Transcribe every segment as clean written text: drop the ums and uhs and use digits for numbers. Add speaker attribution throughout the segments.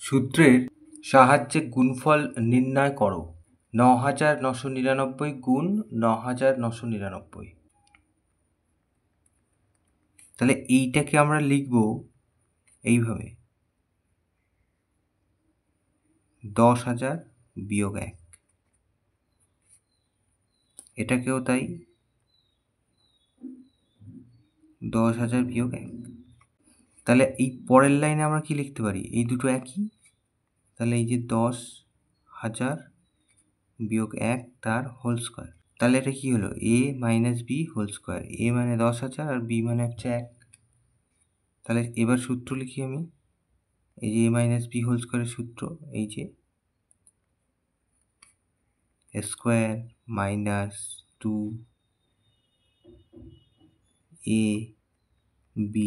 Speaker 1: সূত্রের সাহায্যে গুণফল নির্ণয় করো। ৯৯৯৯ গুণ ৯৯৯৯। তাহলে এইটাকে আমরা লিখব এইভাবে, ১০,০০০ বিয়োগ ১। এটাকেও তাই, ১০,০০০ বিয়োগ ১। তাহলে এই পরের লাইনে আমরা কি লিখতে পারি? এই দুটো একই, তাহলে এই যে ১০,০০০ বিয়োগ ১ তার হোল স্কোয়ার। তাহলে এটা কি হলো? a minus B whole square. a মানে ১০,০০০ আর b মানে হচ্ছে ১। তাহলে এবার সূত্র লিখি আমি। এই যে a মাইনাস বি হোল স্কোয়ারের সূত্র, এই যে a square minus 2ab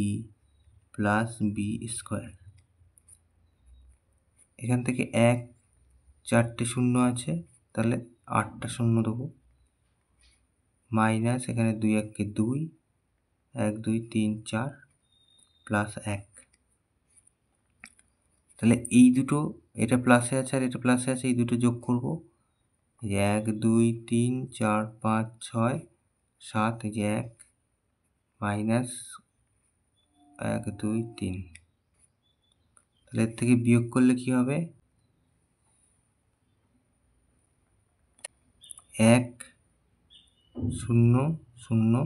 Speaker 1: plus B square. এখান থেকে ১, ৪টে শূন্য আছে, তাহলে ৮টা শূন্য দেবো, মাইনাস এখানে ২ ১কে ২, ১ ২ ৩ ৪ প্লাস ১। তাহলে এই দুটো, এটা প্লাসে আছে আর এটা প্লাসে আছে, এই দুটো যোগ করব। এই যে ১ ২ ৩ ৪ ৫ ৬ ৭, এই যে ১ মাইনাস ১ ২ ৩। তাহলে এর থেকে বিয়োগ করলে কি হবে? ১ ০ ০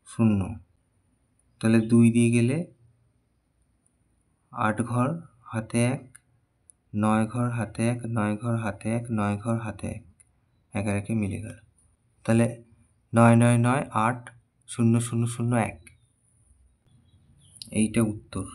Speaker 1: ০। তাহলে ২ দিয়ে গেলে ৮ ঘর হাতে ১, ৯ ঘর হাতে ১, ৯ ঘর হাতে ১, ৯ ঘর হাতে ১, ১ আর ১ মিলে গেল। তাহলে ৯ ৯ ৯ ৮ ০ ০ ০ ১, এইটা উত্তর।